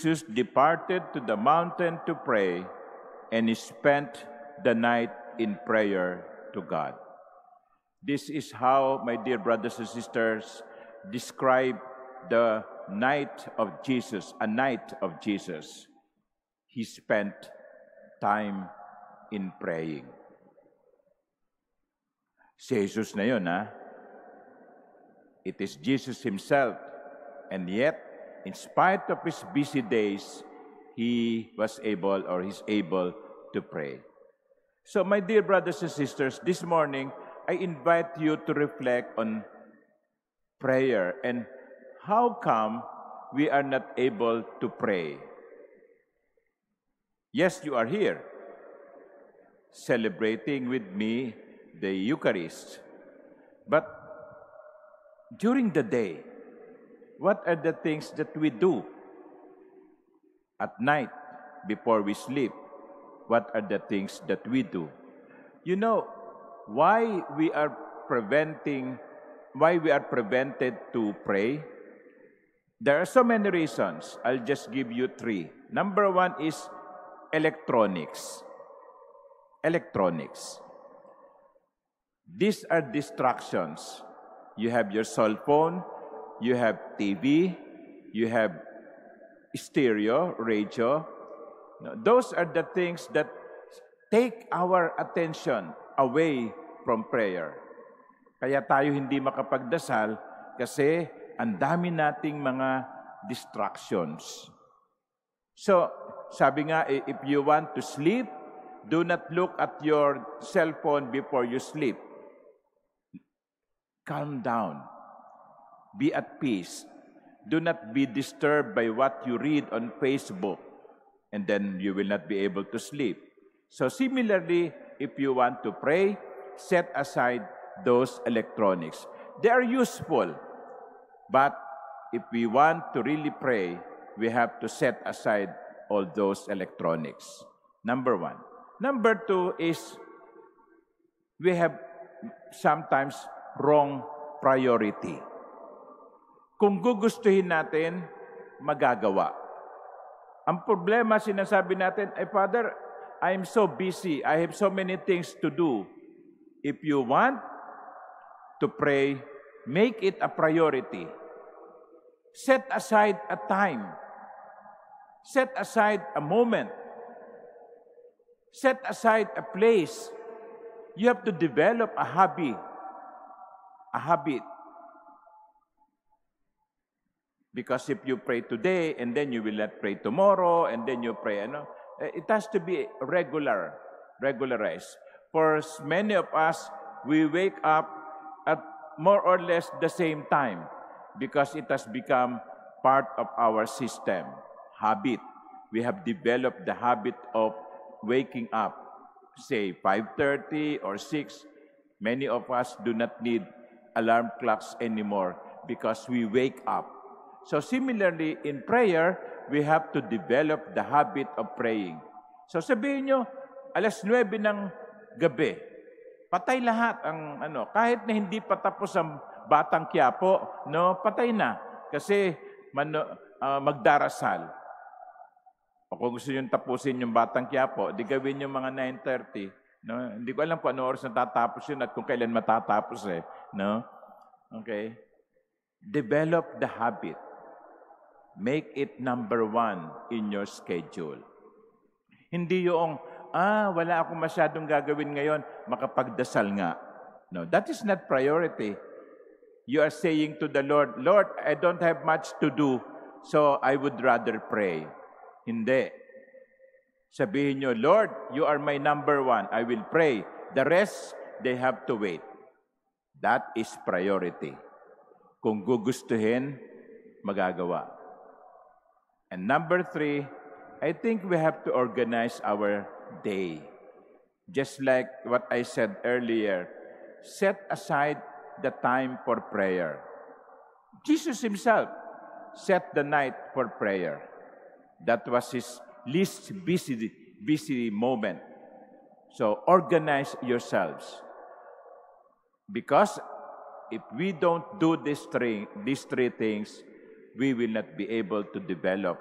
Jesus departed to the mountain to pray, and he spent the night in prayer to God. This is how, my dear brothers and sisters, describe the night of Jesus, a night of Jesus. He spent time in praying. Si Jesus na yun, ha? It is Jesus himself. And yet, in spite of his busy days, he was able or he's able to pray. So, my dear brothers and sisters, this morning, I invite you to reflect on prayer and how come we are not able to pray. Yes, you are here, celebrating with me the Eucharist. But during the day, what are the things that we do? At night, before we sleep, what are the things that we do? You know, why we are prevented to pray? There are so many reasons. I'll just give you 3. Number 1 is electronics. Electronics. These are distractions. You have your cell phone, you have TV, you have stereo, radio. Those are the things that take our attention away from prayer. Kaya tayo hindi makapagdasal kasi ang dami nating mga distractions. So, sabi nga, if you want to sleep, do not look at your cell phone before you sleep. Calm down. Be at peace. Do not be disturbed by what you read on Facebook, and then you will not be able to sleep. So similarly, if you want to pray, set aside those electronics. They are useful, but if we want to really pray, we have to set aside all those electronics. Number 1. Number 2 is we have sometimes wrong priority. Kung gugustuhin natin, magagawa. Ang problema, sinasabi natin, Father, I'm so busy. I have so many things to do. If you want to pray, make it a priority. Set aside a time. Set aside a moment. Set aside a place. You have to develop a habit. Because if you pray today, and then you will not pray tomorrow, and then you pray, it has to be regularized. For many of us, we wake up at more or less the same time because it has become part of our system, habit. We have developed the habit of waking up, say 5:30 or 6. Many of us do not need alarm clocks anymore because we wake up. So similarly, in prayer, we have to develop the habit of praying. So sabihin nyo, 9:00 ng gabi, patay lahat ang kahit na hindi pa tapos ang Batang Quiapo, patay na kasi magdarasal. O kung gusto nyo tapusin yung Batang Quiapo, di gawin yung mga 9:30. Hindi ko alam kung ano oras natatapos yun at kung kailan matatapos Okay? Develop the habit. Make it number 1 in your schedule. Hindi yung, wala akong masyadong gagawin ngayon, makapagdasal nga. No, that is not priority. You are saying to the Lord, Lord, I don't have much to do, so I would rather pray. Hindi. Sabihin nyo, Lord, you are my number 1. I will pray. The rest, they have to wait. That is priority. Kung gugustuhin, magagawa. And number 3, I think we have to organize our day. Just like what I said earlier, set aside the time for prayer. Jesus himself set the night for prayer. That was his least busy moment. So organize yourselves. Because if we don't do these three things, we will not be able to develop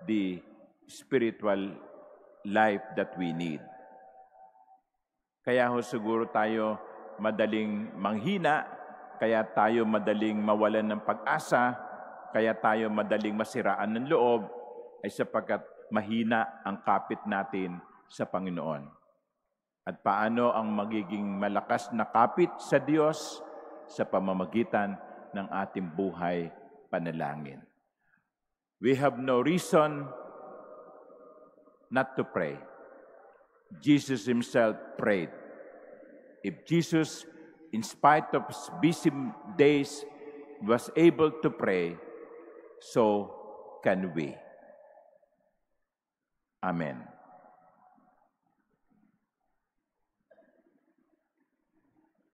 the spiritual life that we need. Kaya ho siguro tayo madaling manghina, kaya tayo madaling mawalan ng pag-asa, kaya tayo madaling masiraan ng loob, ay sapagkat mahina ang kapit natin sa Panginoon. At paano ang magiging malakas na kapit sa Diyos? Sa pamamagitan ng ating buhay panalangin. We have no reason not to pray. Jesus himself prayed. If Jesus, in spite of his busy days, was able to pray, so can we. Amen.